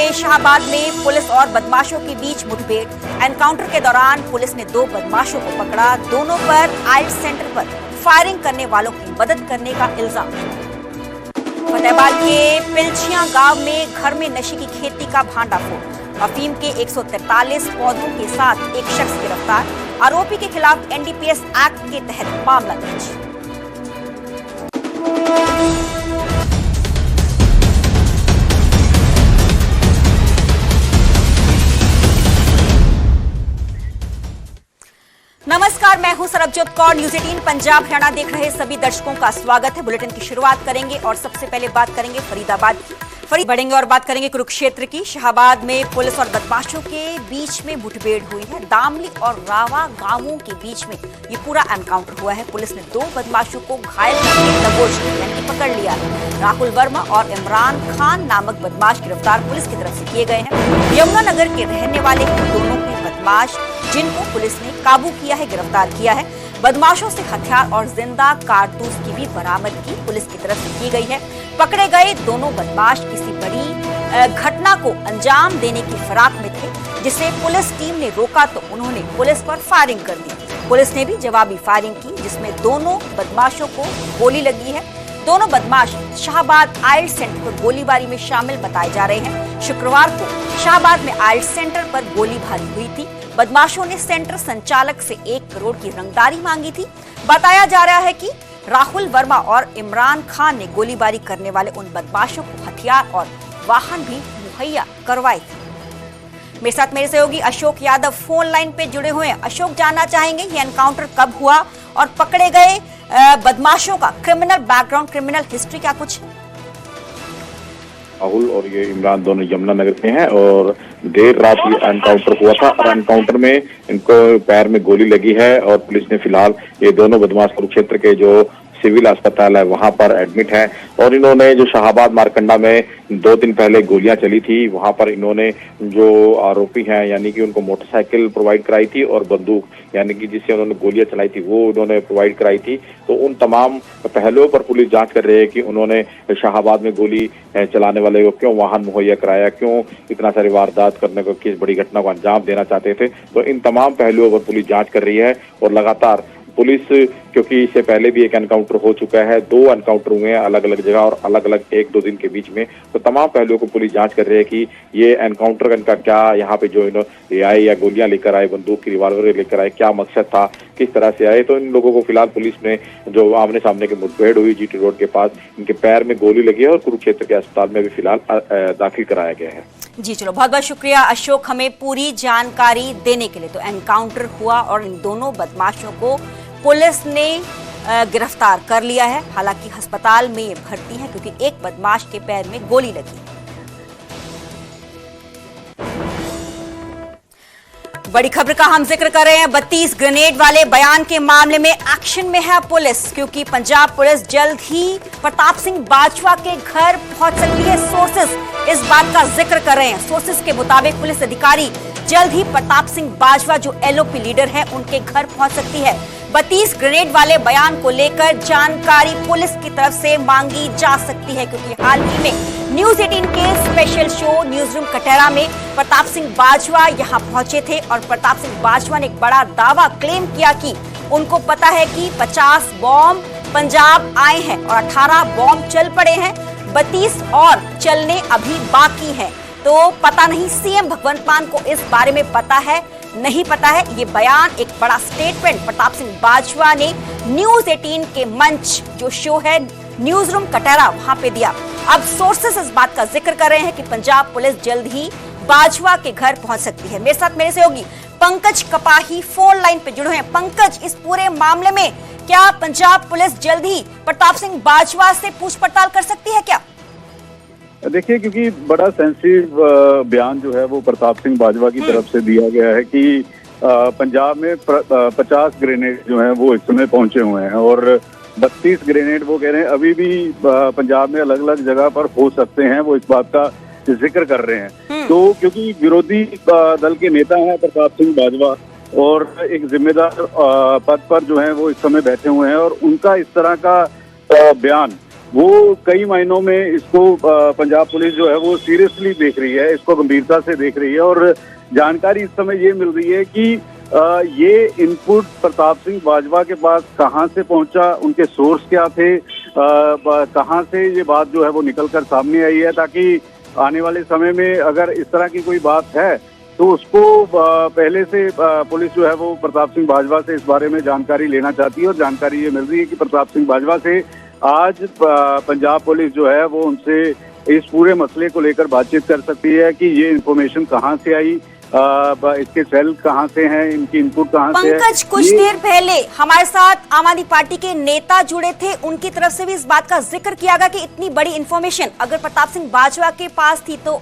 में शाहबाद में पुलिस और बदमाशों के बीच मुठभेड़। एनकाउंटर के दौरान पुलिस ने 2 बदमाशों को पकड़ा। दोनों पर आइल्स सेंटर पर फायरिंग करने वालों की मदद करने का इल्जाम। फतेहाबाद के पिलछिया गांव में घर में नशे की खेती का भांडाफोड़। अफीम के 143 पौधों के साथ एक शख्स गिरफ्तार। आरोपी के खिलाफ एनडीपीएस एक्ट के तहत मामला दर्ज। नमस्कार, मैं हूं सरबजोत कौर। न्यूज़ 18 पंजाब हरियाणा देख रहे सभी दर्शकों का स्वागत है। बुलेटिन की शुरुआत करेंगे और सबसे पहले बात करेंगे फरीदाबाद की। बढ़ेंगे और बात करेंगे कुरुक्षेत्र की। शाहबाद में पुलिस और बदमाशों के बीच में मुठभेड़ हुई है। दामली और रावा गांवों के बीच में ये पूरा एनकाउंटर हुआ है। पुलिस ने 2 बदमाशों को घायल करके दबोच पकड़ लिया है। राहुल वर्मा और इमरान खान नामक बदमाश गिरफ्तार पुलिस की तरफ से किए गए हैं। यमुनानगर के रहने वाले दोनों के बदमाश जिनको पुलिस ने काबू किया है, गिरफ्तार किया है। बदमाशों से हथियार और जिंदा कारतूस की भी बरामदगी पुलिस की तरफ से की गई है। पकड़े गए दोनों बदमाश किसी बड़ी घटना को अंजाम देने की फिराक में थे, जिसे पुलिस टीम ने रोका तो उन्होंने पुलिस पर फायरिंग कर दी। पुलिस ने भी जवाबी फायरिंग की, जिसमें दोनों बदमाशों को गोली लगी है। दोनों बदमाश शाहबाद आइल्स सेंटर पर गोलीबारी में शामिल बताए जा रहे हैं। शुक्रवार को शाहबाद में आइल्स सेंटर पर गोलीबारी हुई थी। बदमाशों ने सेंटर संचालक से 1 करोड़ की रंगदारी मांगी थी। बताया जा रहा है कि राहुल वर्मा और इमरान खान ने गोलीबारी करने वाले उन बदमाशों को हथियार और वाहन भी मुहैया करवाए थे। मेरे साथ मेरे सहयोगी अशोक यादव फोन लाइन पे जुड़े हुए हैं। अशोक, जानना चाहेंगे ये एनकाउंटर कब हुआ और पकड़े गए बदमाशों का क्रिमिनल बैकग्राउंड, क्रिमिनल हिस्ट्री क्या कुछ? राहुल और ये इमरान दोनों यमुनानगर के हैं और देर रात ये एनकाउंटर हुआ था और एनकाउंटर में इनको पैर में गोली लगी है और पुलिस ने फिलहाल ये दोनों बदमाश कुरुक्षेत्र के जो सिविल अस्पताल है वहां पर एडमिट है। और इन्होंने जो शाहबाद मारकंडा में 2 दिन पहले गोलियां चली थी, वहां पर इन्होंने जो आरोपी हैं यानी कि उनको मोटरसाइकिल प्रोवाइड कराई थी और बंदूक यानी कि जिससे उन्होंने गोलियां चलाई थी वो उन्होंने प्रोवाइड कराई थी। तो उन तमाम पहलुओं पर पुलिस जांच कर रही है कि उन्होंने शाहबाद में गोली चलाने वाले को क्यों वाहन मुहैया कराया, क्यों इतना सारी वारदात करने को, किस बड़ी घटना को अंजाम देना चाहते थे। तो इन तमाम पहलुओं पर पुलिस जांच कर रही है और लगातार पुलिस, क्योंकि इससे पहले भी एक एनकाउंटर हो चुका है, 2 एनकाउंटर हुए हैं अलग अलग जगह और अलग अलग 1-2 दिन के बीच में, तो तमाम पहलुओं को पुलिस जांच कर रही है कि ये एनकाउंटर इनका क्या, यहाँ पे जो इन्होंने आए या गोलियां लेकर आए, बंदूक की रिवॉल्वर लेकर आए, क्या मकसद था, किस तरह से आए। तो इन लोगों को फिलहाल पुलिस ने जो आमने सामने की मुठभेड़ हुई जीटी रोड के पास, इनके पैर में गोली लगी है और कुरुक्षेत्र के अस्पताल में भी फिलहाल दाखिल कराया गया है। जी चलो, बहुत बहुत शुक्रिया अशोक हमें पूरी जानकारी देने के लिए। तो एनकाउंटर हुआ और इन दोनों बदमाशों को पुलिस ने गिरफ्तार कर लिया है। हालांकि अस्पताल में ये भर्ती है क्योंकि एक बदमाश के पैर में गोली लगी। बड़ी खबर का हम जिक्र कर रहे हैं। 32 ग्रेनेड वाले बयान के मामले में एक्शन में है पुलिस, क्योंकि पंजाब पुलिस जल्द ही प्रताप सिंह बाजवा के घर पहुंच सकती है। सोर्सेस इस बात का जिक्र कर रहे हैं। सोर्सेस के मुताबिक पुलिस अधिकारी जल्द ही प्रताप सिंह बाजवा जो एलओपी लीडर है उनके घर पहुंच सकती है। 32 ग्रेनेड वाले बयान को लेकर जानकारी पुलिस की तरफ से मांगी जा सकती है, क्योंकि हाल ही में न्यूज़ 18 के special show news room Katera में प्रताप सिंह बाजवा यहां पहुंचे थे और प्रताप सिंह बाजवा ने एक बड़ा दावा क्लेम किया कि उनको पता है कि 50 बॉम्ब पंजाब आए हैं और 18 बॉम्ब चल पड़े हैं, 32 और चलने अभी बाकी हैं। तो पता नहीं सीएम भगवंत मान को इस बारे में पता है, नहीं पता है। ये बयान, एक बड़ा स्टेटमेंट प्रताप सिंह बाजवा ने न्यूज़ 18 के मंच जो शो है न्यूज रूम कटेरा वहां पे दिया। अब सोर्सेस इस बात का जिक्र कर रहे हैं कि पंजाब पुलिस जल्द ही बाजवा के घर पहुंच सकती है। मेरे साथ मेरे सहयोगी पंकज कपाही फोन लाइन पे जुड़े हैं। पंकज, इस पूरे मामले में क्या पंजाब पुलिस जल्द ही प्रताप सिंह बाजवा से पूछ पड़ताल कर सकती है क्या? देखिए, क्योंकि बड़ा सेंसिटिव बयान जो है वो प्रताप सिंह बाजवा की तरफ से दिया गया है कि पंजाब में 50 ग्रेनेड जो हैं वो इस समय पहुंचे हुए हैं और 32 ग्रेनेड वो कह रहे हैं अभी भी पंजाब में अलग अलग जगह पर हो सकते हैं। वो इस बात का जिक्र कर रहे हैं। तो क्योंकि विरोधी दल के नेता हैं प्रताप सिंह बाजवा और एक जिम्मेदार पद पर जो है वो इस समय बैठे हुए हैं और उनका इस तरह का बयान वो कई मायनों में इसको पंजाब पुलिस जो है वो सीरियसली देख रही है, इसको गंभीरता से देख रही है। और जानकारी इस समय ये मिल रही है कि ये इनपुट प्रताप सिंह बाजवा के पास कहां से पहुंचा, उनके सोर्स क्या थे, कहां से ये बात जो है वो निकल कर सामने आई है, ताकि आने वाले समय में अगर इस तरह की कोई बात है तो उसको पहले से पुलिस जो है वो प्रताप सिंह बाजवा से इस बारे में जानकारी लेना चाहती है। और जानकारी ये मिल रही है कि प्रताप सिंह बाजवा से आज पंजाब पुलिस जो है वो उनसे इस पूरे मसले को लेकर बातचीत कर सकती है कि ये इंफॉर्मेशन कहाँ से आई, इसके सेल कहाँ से हैं, इनकी इनपुट कहाँ से है। पंकज, कुछ देर पहले हमारे साथ आम आदमी पार्टी के नेता जुड़े थे, उनकी तरफ से भी इस बात का जिक्र किया गया कि इतनी बड़ी इंफॉर्मेशन अगर प्रताप सिंह बाजवा के पास थी तो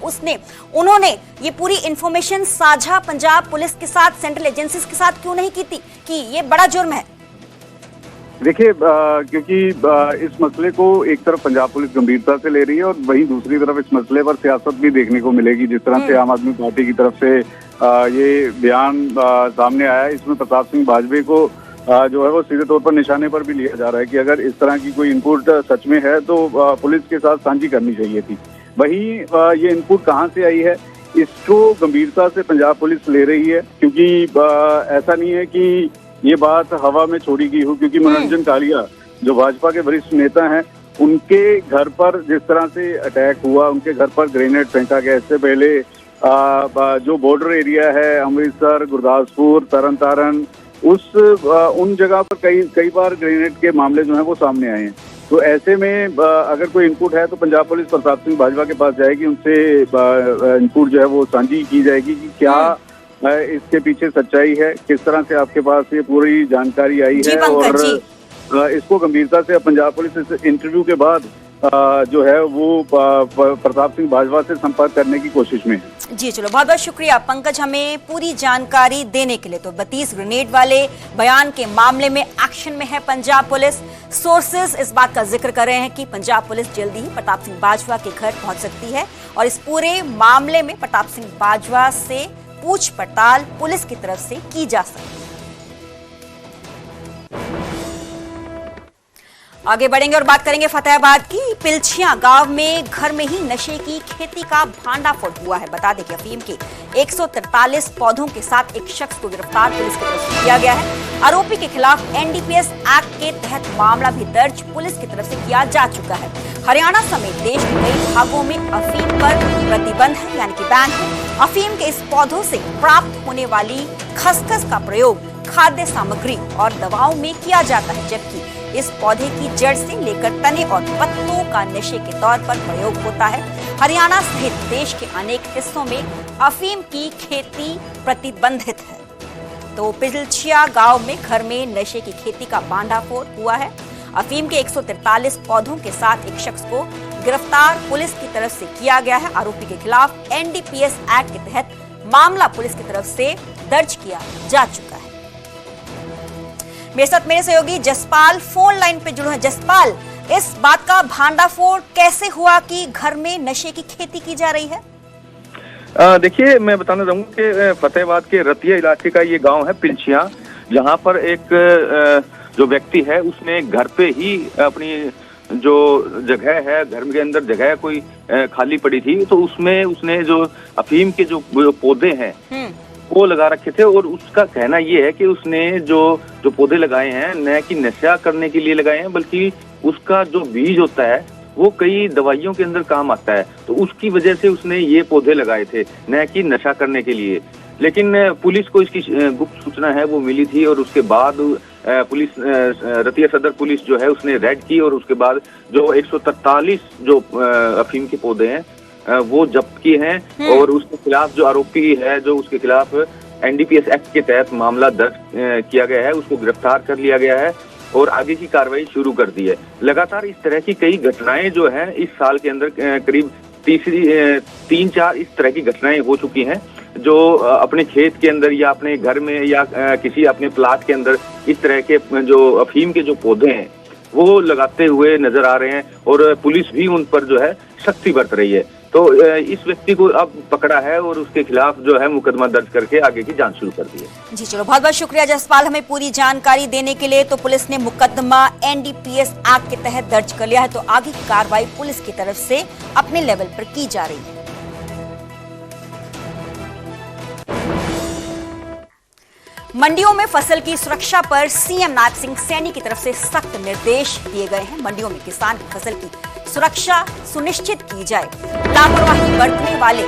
उन्होंने ये पूरी इंफॉर्मेशन साझा पंजाब पुलिस के साथ, सेंट्रल एजेंसीज के साथ क्यों नहीं की थी कि ये बड़ा जुर्म है। देखिए, क्योंकि इस मसले को एक तरफ पंजाब पुलिस गंभीरता से ले रही है और वहीं दूसरी तरफ इस मसले पर सियासत भी देखने को मिलेगी। जिस तरह से आम आदमी पार्टी की तरफ से ये बयान सामने आया है, इसमें प्रताप सिंह बाजवा को जो है वो सीधे तौर पर निशाने पर भी लिया जा रहा है कि अगर इस तरह की कोई इनपुट सच में है तो पुलिस के साथ साझी करनी चाहिए थी। वहीं ये इनपुट कहाँ से आई है, इसको गंभीरता से पंजाब पुलिस ले रही है, क्योंकि ऐसा नहीं है कि ये बात हवा में छोड़ी गई हो। क्योंकि मनोरंजन कालिया जो भाजपा के वरिष्ठ नेता हैं, उनके घर पर जिस तरह से अटैक हुआ, उनके घर पर ग्रेनेड फेंका गया, इससे पहले जो बॉर्डर एरिया है अमृतसर, गुरदासपुर, तरन तारण, उन जगह पर कई बार ग्रेनेड के मामले जो हैं वो सामने आए हैं। तो ऐसे में अगर कोई इनपुट है तो पंजाब पुलिस प्रताप सिंह बाजवा के पास जाएगी, उनसे इनपुट जो है वो साझी की जाएगी कि क्या इसके पीछे सच्चाई है, किस तरह से आपके पास ये पूरी जानकारी आई है। और इसको गंभीरता से पंजाब पुलिस इस इंटरव्यू के बाद जो है वो प्रताप सिंह बाजवा से संपर्क करने की कोशिश में है। जी चलो, बहुत बहुत शुक्रिया पंकज हमें पूरी जानकारी देने के लिए। तो 32 ग्रेनेड वाले बयान के मामले में एक्शन में है पंजाब पुलिस। सोर्सेज इस बात का जिक्र कर रहे हैं कि पंजाब पुलिस जल्दी ही प्रताप सिंह बाजवा के घर पहुंच सकती है और इस पूरे मामले में प्रताप सिंह बाजवा से पूछ पड़ताल पुलिस की तरफ से की जा सकती है। आगे बढ़ेंगे और बात करेंगे फतेहाबाद की। पिलछिया गांव में घर में ही नशे की खेती का भांडाफोड़ हुआ है। बता दें कि अफीम के 143 पौधों के साथ एक शख्स को गिरफ्तार पुलिस की तरफ से किया गया है। आरोपी के खिलाफ एनडीपीएस एक्ट के तहत मामला भी दर्ज पुलिस की तरफ से किया जा चुका है। हरियाणा समेत देश के कई भागों में अफीम पर प्रतिबंध है, यानी कि बैन है। अफीम के इस पौधों से प्राप्त होने वाली खसखस का प्रयोग खाद्य सामग्री और दवाओं में किया जाता है, जबकि इस पौधे की जड़ से लेकर तने और पत्तों का नशे के तौर पर प्रयोग होता है। हरियाणा सहित देश के अनेक हिस्सों में अफीम की खेती प्रतिबंधित है। तो पिलछिया गांव में घर में नशे की खेती का भांडाफोड़ हुआ है। अफीम के 143 पौधों के साथ एक शख्स को गिरफ्तार पुलिस की तरफ से किया गया है। आरोपी के खिलाफ एनडीपीएस एक्ट के तहत मामला पुलिस की तरफ से दर्ज किया जा चुका है। मेरे साथ मेरे सहयोगी जसपाल फोन लाइन पे जुड़े हैं। जसपाल, इस बात का भांडाफोड़ कैसे हुआ कि घर में नशे की खेती की जा रही है? देखिए, मैं बताना चाहूंगा कि फतेहाबाद के रतिया इलाके का ये गांव है पिलछिया, जहां पर एक जो व्यक्ति है उसने घर पे ही अपनी जो जगह है, घर के अंदर जगह कोई खाली पड़ी थी, तो उसमें उसने जो अफीम के जो पौधे हैं वो लगा रखे थे। और उसका कहना ये है कि उसने जो पौधे लगाए हैं न कि नशा करने के लिए लगाए हैं, बल्कि उसका जो बीज होता है वो कई दवाइयों के अंदर काम आता है, तो उसकी वजह से उसने ये पौधे लगाए थे, न कि नशा करने के लिए। लेकिन पुलिस को इसकी गुप्त सूचना है वो मिली थी और उसके बाद पुलिस रतिया सदर पुलिस जो है उसने रेड की और उसके बाद जो 143 जो अफीम के पौधे हैं वो जब्त किए हैं और उसके खिलाफ जो आरोपी है, जो उसके खिलाफ एनडीपीएस एक्ट के तहत मामला दर्ज किया गया है, उसको गिरफ्तार कर लिया गया है और आगे की कार्रवाई शुरू कर दी है। लगातार इस तरह की कई घटनाएं जो हैं इस साल के अंदर करीब 3-4 इस तरह की घटनाएं हो चुकी हैं, जो अपने खेत के अंदर या अपने घर में या किसी अपने प्लाट के अंदर इस तरह के जो अफीम के जो पौधे हैं वो लगाते हुए नजर आ रहे हैं और पुलिस भी उन पर जो है सख्ती बरत रही है। तो इस व्यक्ति को अब पकड़ा है और उसके खिलाफ जो है मुकदमा दर्ज करके आगे की जांच शुरू कर दी है। जी चलो, बहुत बहुत शुक्रिया जसपाल हमें पूरी जानकारी देने के लिए। तो पुलिस ने मुकदमा एनडीपीएस एक्ट के तहत दर्ज कर लिया है, तो आगे की कार्रवाई पुलिस की तरफ से अपने लेवल पर की जा रही है। मंडियों में फसल की सुरक्षा पर सीएम नायब सिंह सैनी की तरफ से सख्त निर्देश दिए गए हैं। मंडियों में किसान की फसल की सुरक्षा सुनिश्चित की जाए, लापरवाही बरतने वाले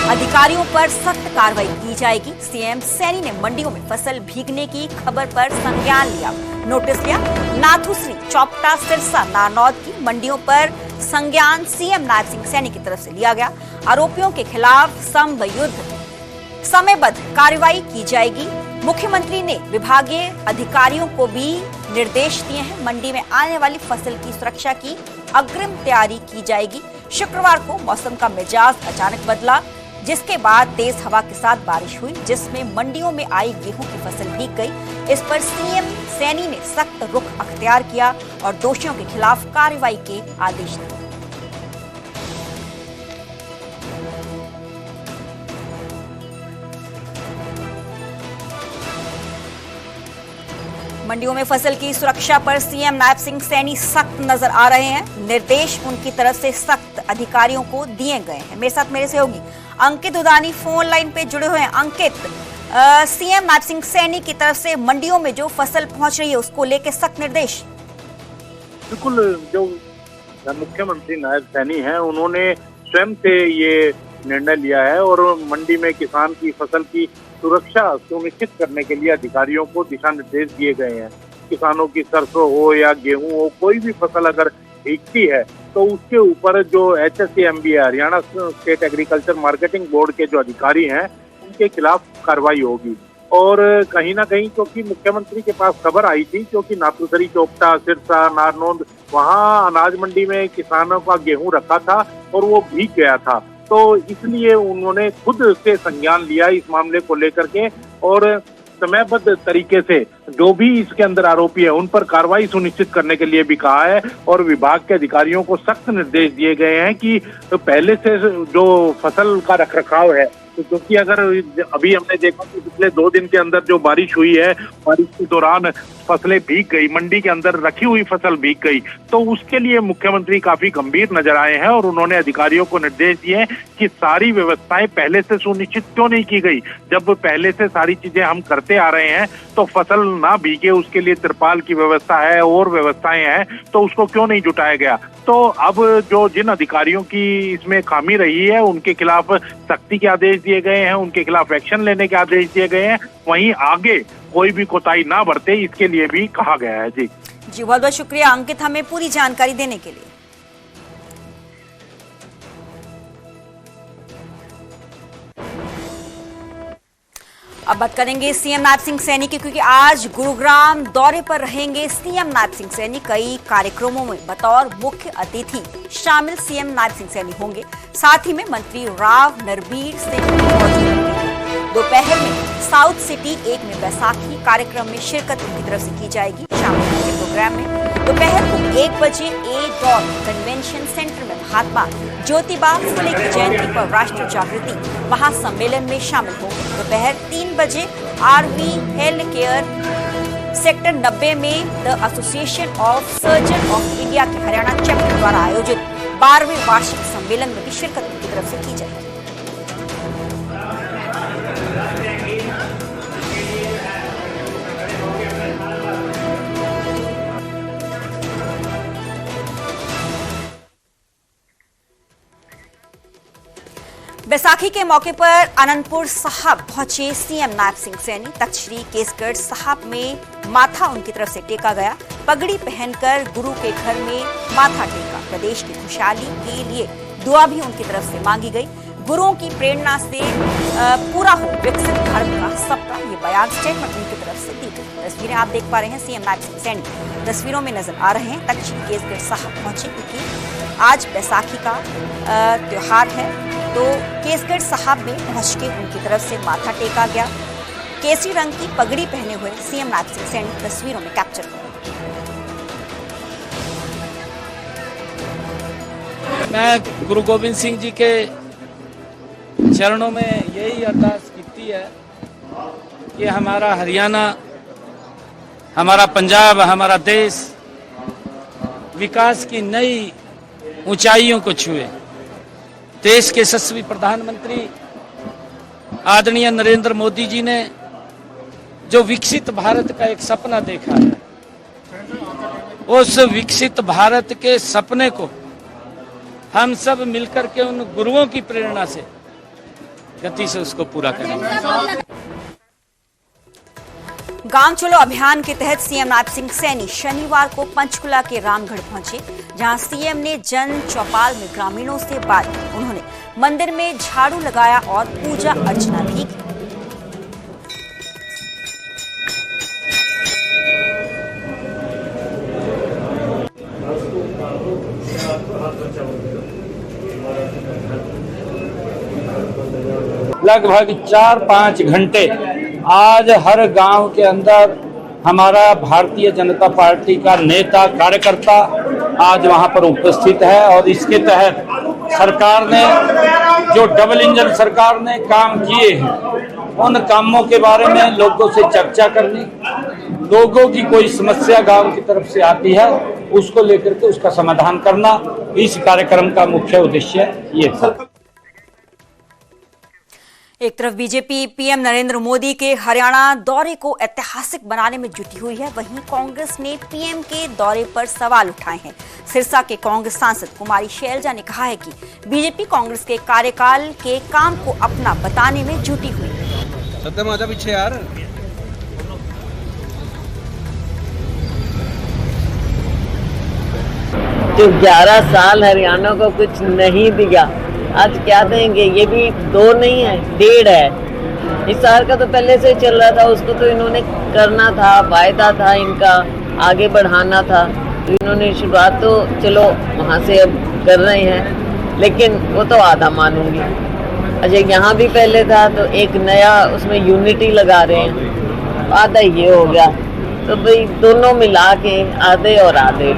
अधिकारियों पर सख्त कार्रवाई की जाएगी। सीएम सैनी ने मंडियों में फसल भीगने की खबर पर संज्ञान लिया, नोटिस लिया। नाथुश्री, चौपटा, सिरसा, नारनौद की मंडियों पर संज्ञान सीएम नायब सिंह सैनी की तरफ से लिया गया। आरोपियों के खिलाफ समयबद्ध कार्रवाई की जाएगी। मुख्यमंत्री ने विभागीय अधिकारियों को भी निर्देश दिए हैं। मंडी में आने वाली फसल की सुरक्षा की अग्रिम तैयारी की जाएगी। शुक्रवार को मौसम का मिजाज अचानक बदला, जिसके बाद तेज हवा के साथ बारिश हुई, जिसमें मंडियों में आई गेहूं की फसल भीग गई। इस पर सीएम सैनी ने सख्त रुख अख्तियार किया और दोषियों के खिलाफ कार्रवाई के आदेश दिए। मंडियों में फसल की सुरक्षा पर सीएम नायब सिंह सैनी सख्त नजर आ रहे हैं। निर्देश उनकी तरफ से सख्त अधिकारियों को दिए गए हैं। मेरे साथ मेरे सहयोगी अंकित उदानी फोन लाइन पे जुड़े हुए हैं। अंकित, सीएम नायब सिंह सैनी की तरफ से मंडियों में जो फसल पहुंच रही है उसको लेकर सख्त निर्देश। बिल्कुल, जो मुख्यमंत्री नायब सैनी हैं उन्होंने स्वयं से ये निर्णय लिया है और मंडी में किसान की फसल की सुरक्षा सुनिश्चित करने के लिए अधिकारियों को दिशा निर्देश दिए गए हैं। किसानों की सरसों हो या गेहूं हो, कोई भी फसल अगर भीगती है तो उसके ऊपर जो HSCMB है, Haryana state agriculture marketing board के जो अधिकारी हैं उनके खिलाफ कार्रवाई होगी। और कहीं ना कहीं क्योंकि मुख्यमंत्री के पास खबर आई थी, क्योंकि नाथुश्री, चौपटा, सिरसा, नारनौद, वहाँ अनाज मंडी में किसानों का गेहूं रखा था और वो भीग गया था, तो इसलिए उन्होंने खुद से संज्ञान लिया इस मामले को लेकर के और समयबद्ध तरीके से जो भी इसके अंदर आरोपी है उन पर कार्रवाई सुनिश्चित करने के लिए भी कहा है। और विभाग के अधिकारियों को सख्त निर्देश दिए गए हैं कि पहले से जो फसल का रखरखाव है, तो क्योंकि अगर अभी हमने देखा कि पिछले 2 दिन के अंदर जो बारिश हुई है, बारिश के दौरान फसलें भीग गई, मंडी के अंदर रखी हुई फसल भीग गई, तो उसके लिए मुख्यमंत्री काफी गंभीर नजर आए हैं और उन्होंने अधिकारियों को निर्देश दिए कि सारी व्यवस्थाएं पहले से सुनिश्चित क्यों नहीं की गई। जब पहले से सारी चीजें हम करते आ रहे हैं तो फसल ना भीगे, उसके लिए तिरपाल की व्यवस्था है और व्यवस्थाएं हैं, तो उसको क्यों नहीं जुटाया गया। तो अब जो जिन अधिकारियों की इसमें खामी रही है उनके खिलाफ सख्ती के आदेश दिए गए हैं, उनके खिलाफ एक्शन लेने के आदेश दिए गए हैं। वहीं आगे कोई भी कोताही ना बरते इसके लिए भी कहा गया है। जी बहुत बहुत शुक्रिया अंकित हमें पूरी जानकारी देने के लिए। अब बात करेंगे सीएम नायब सिंह सैनी की, क्योंकि आज गुरुग्राम दौरे पर रहेंगे सीएम नायब सिंह सैनी। कई कार्यक्रमों में बतौर मुख्य अतिथि शामिल सीएम नायब सिंह सैनी होंगे। साथ ही में मंत्री राव नरबीर सिंह मौजूद होंगे। दोपहर में साउथ सिटी 1 में बैसाखी कार्यक्रम में शिरकत उनकी तरफ से की जाएगी। शामिल होंगे प्रोग्राम में। दोपहर को 1 बजे A. कन्वेंशन सेंटर में महात्मा ज्योतिबा फुले की जयंती पर राष्ट्रीय जागृति महासम्मेलन में शामिल होंगे। दोपहर 3 बजे RV हेल्थ केयर सेक्टर 90 में the association of surgeon of India के हरियाणा चैप्टर द्वारा आयोजित 12वें वार्षिक सम्मेलन में भी शिरकत उनकी तरफ से की जाएगी। बैसाखी के मौके पर आनंदपुर साहब पहुंचे सीएम नायब सिंह सैनी। तख्त श्री केसगढ़ साहब में माथा उनकी तरफ से टेका गया। पगड़ी पहनकर गुरु के घर में माथा टेका। प्रदेश की खुशहाली के लिए दुआ भी उनकी तरफ से मांगी गई। गुरुओं की प्रेरणा से पूरा हो विकसित भारत का सपना, ये बयान स्टेटमेंट उनकी तरफ से दी गई। तस्वीरें आप देख पा रहे हैं, सीएम नायब सिंह सैनी तस्वीरों में नजर आ रहे हैं। तख्त श्री केसगढ़ साहब पहुंचे क्योंकि आज बैसाखी का त्योहार है, तो केसगढ़ साहब में पहुंच के उनकी तरफ से माथा टेका गया। केसरी रंग की पगड़ी पहने हुए सीएम नायब सिंह सैनी तस्वीरों में कैप्चर हुए। मैं गुरु गोबिंद सिंह जी के चरणों में यही अरदास की है कि हमारा हरियाणा, हमारा पंजाब, हमारा देश विकास की नई ऊंचाइयों को छुए। देश के यशस्वी प्रधानमंत्री आदरणीय नरेंद्र मोदी जी ने जो विकसित भारत का एक सपना देखा है, उस विकसित भारत के सपने को हम सब मिलकर के उन गुरुओं की प्रेरणा से गति से उसको पूरा करेंगे। गांव चलो अभियान के तहत सीएम नायब सिंह सैनी शनिवार को पंचकुला के रामगढ़ पहुंचे, जहां सीएम ने जन चौपाल में ग्रामीणों से बात की। उन्होंने मंदिर में झाड़ू लगाया और पूजा अर्चना भी की। लगभग 4-5 घंटे आज हर गांव के अंदर हमारा भारतीय जनता पार्टी का नेता, कार्यकर्ता आज वहां पर उपस्थित है और इसके तहत सरकार ने जो डबल इंजन सरकार ने काम किए हैं, उन कामों के बारे में लोगों से चर्चा करनी, लोगों की कोई समस्या गांव की तरफ से आती है उसको लेकर के उसका समाधान करना, इस कार्यक्रम का मुख्य उद्देश्य ये था। एक तरफ बीजेपी पीएम नरेंद्र मोदी के हरियाणा दौरे को ऐतिहासिक बनाने में जुटी हुई है, वहीं कांग्रेस ने पीएम के दौरे पर सवाल उठाए हैं। सिरसा के कांग्रेस सांसद कुमारी शैलजा ने कहा है कि बीजेपी कांग्रेस के कार्यकाल के काम को अपना बताने में जुटी हुई है। सत्यम आजा पीछे यार। जो 11 साल हरियाणा को कुछ नहीं दिया, आज क्या देंगे? ये भी 2 नहीं है, 1.5 है। इस साल का तो पहले से चल रहा था, उसको तो इन्होंने करना था, वायदा था इनका, आगे बढ़ाना था। तो इन्होंने शुरुआत तो चलो वहाँ से अब कर रहे हैं, लेकिन वो तो आधा मानूंगी। अच्छा, यहाँ भी पहले था तो एक नया उसमें यूनिटी लगा रहे हैं, आधा ये हो गया। तो भाई दोनों मिला के आधे और आधे,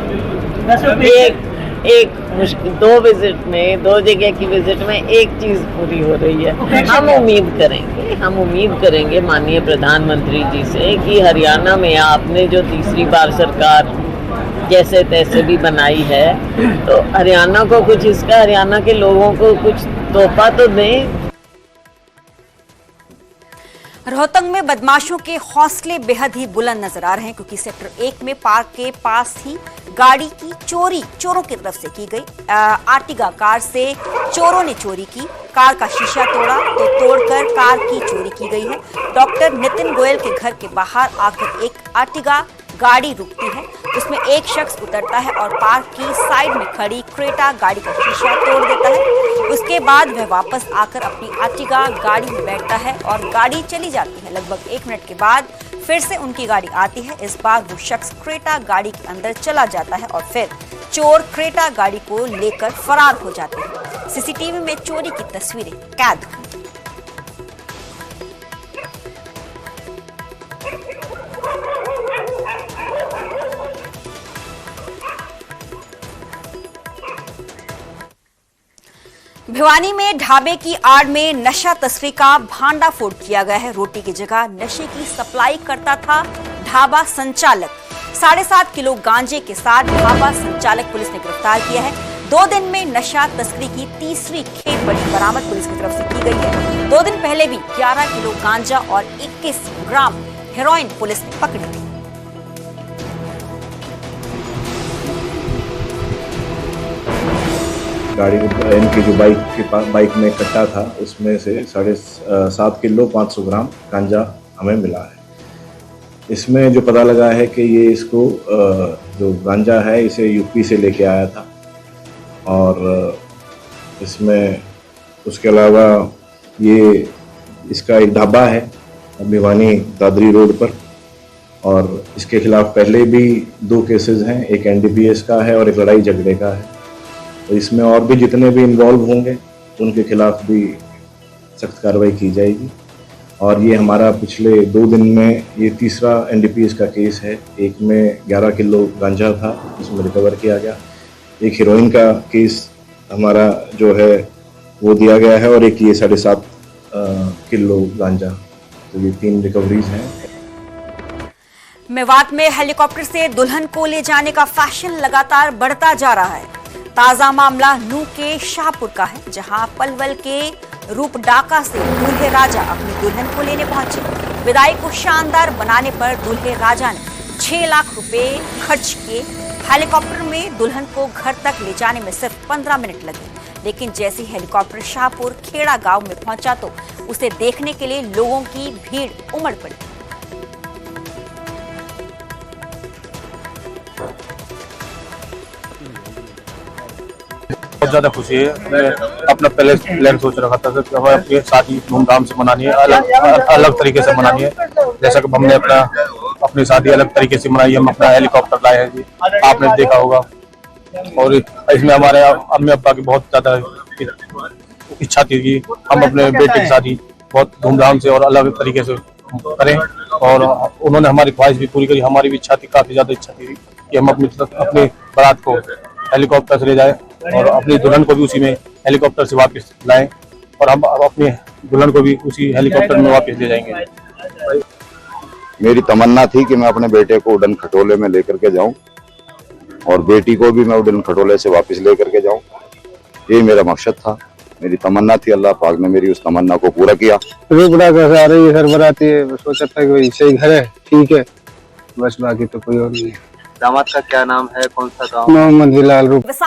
एक मुश्किल 2 विजिट में, 2 जगह की विजिट में एक चीज पूरी हो रही है। हम उम्मीद करेंगे माननीय प्रधानमंत्री जी से कि हरियाणा में आपने जो तीसरी बार सरकार जैसे तैसे भी बनाई है, तो हरियाणा को कुछ, इसका हरियाणा के लोगों को कुछ तोहफा तो दें। रोहतंग में बदमाशों के हौसले बेहद ही बुलंद नजर आ रहे हैं, क्योंकि सेक्टर 1 में पार्क के पास ही गाड़ी की चोरी चोरों की तरफ से की गई। आर्टिगा कार से चोरों ने चोरी की, कार का शीशा तोड़ा तो तोड़कर कार की चोरी की गई है। डॉक्टर नितिन गोयल के घर के बाहर आकर एक आर्टिगा गाड़ी रुकती है, उसमें एक शख्स उतरता है और पार्क की साइड में खड़ी क्रेटा गाड़ी का शीशा तोड़ देता है। उसके बाद वह वापस आकर अपनी आर्टिगा गाड़ी में बैठता है और गाड़ी चली जाती है। लगभग 1 मिनट के बाद फिर से उनकी गाड़ी आती है। इस बार वो शख्स क्रेटा गाड़ी के अंदर चला जाता है और फिर चोर क्रेटा गाड़ी को लेकर फरार हो जाते हैं। सीसीटीवी में चोरी की तस्वीरें कैद हुई। भिवानी में ढाबे की आड़ में नशा तस्करी का भांडाफोड़ किया गया है। रोटी की जगह नशे की सप्लाई करता था ढाबा संचालक। 7.5 किलो गांजे के साथ ढाबा संचालक पुलिस ने गिरफ्तार किया है। 2 दिन में नशा तस्करी की तीसरी खेप बरामद पुलिस की तरफ से की गई है। 2 दिन पहले भी 11 किलो गांजा और 21 ग्राम हेरोइन पुलिस ने पकड़ी थी। गाड़ी इनकी जो बाइक में कट्टा था, उसमें से 7.5 किलो 500 ग्राम गांजा हमें मिला है। इसमें जो पता लगा है कि ये इसको जो गांजा है इसे यूपी से लेके आया था, और इसमें उसके अलावा ये इसका एक ढाबा है भिवानी दादरी रोड पर, और इसके खिलाफ पहले भी 2 केसेस हैं, एक NDPS का है और एक लड़ाई झगड़े का है। तो इसमें और भी जितने भी इन्वॉल्व होंगे उनके खिलाफ भी सख्त कार्रवाई की जाएगी। और ये हमारा पिछले 2 दिन में ये तीसरा NDPS का केस है। एक में 11 किलो गांजा था, इसमें रिकवर किया गया। एक हीरोइन का केस हमारा जो है वो दिया गया है, और एक ये 7.5 किलो गांजा। तो ये 3 रिकवरीज हैं। मेवात में हेलीकॉप्टर से दुल्हन को ले जाने का फैशन लगातार बढ़ता जा रहा है। ताजा मामला नूह के शाहपुर का है, जहां पलवल के रूपडाका से दूल्हे राजा अपनी दुल्हन को लेने पहुंचे। विदाई को शानदार बनाने पर दूल्हे राजा ने 6 लाख रुपए खर्च किए। हेलीकॉप्टर में दुल्हन को घर तक ले जाने में सिर्फ 15 मिनट लगे, लेकिन जैसे ही हेलीकॉप्टर शाहपुर खेड़ा गांव में पहुंचा तो उसे देखने के लिए लोगों की भीड़ उमड़ पड़ी। बहुत ज्यादा खुशी है। मैं अपना पहले प्लान सोच रखा था कि हमें अपनी शादी धूमधाम से मनानी है, अलग तरीके से मनानी है। जैसा कि हमने अपनी शादी अलग तरीके से मनाई, हम अपना हेलीकॉप्टर लाए हैं जी, आपने देखा होगा। और इसमें हमारे अम्मी अब्बा की बहुत ज्यादा इच्छा थी कि हम अपने बेटे की शादी बहुत धूमधाम से और अलग तरीके से करें, और उन्होंने हमारी ख्वाहिश भी पूरी करी। हमारी भी इच्छा थी, काफी ज्यादा इच्छा थी कि हम अपनी बारात को हेलीकॉप्टर से ले जाएं और अपनी दुल्हन को भी उसी में हेलीकॉप्टर से वापस लाएं, और हम अपनी दुल्हन को भी उसी हेलीकॉप्टर में वापस ले जाएंगे। मेरी तमन्ना थी कि मैं अपने बेटे को उड़न खटोले में लेकर के जाऊं और बेटी को भी मैं उड़न खटोले से वापस लेकर के जाऊं। ये मेरा मकसद था, मेरी तमन्ना थी। अल्लाह पाक ने मेरी उस तमन्ना को पूरा किया। रूपडाका से आ रही है घर बराती है, सोचा था कि भाई सही घर है, ठीक है, बस बाकी तो कोई और नहीं है। दामाद का क्या नाम है, कौन सा गाँव? मोहम्मद बिलाल रूप।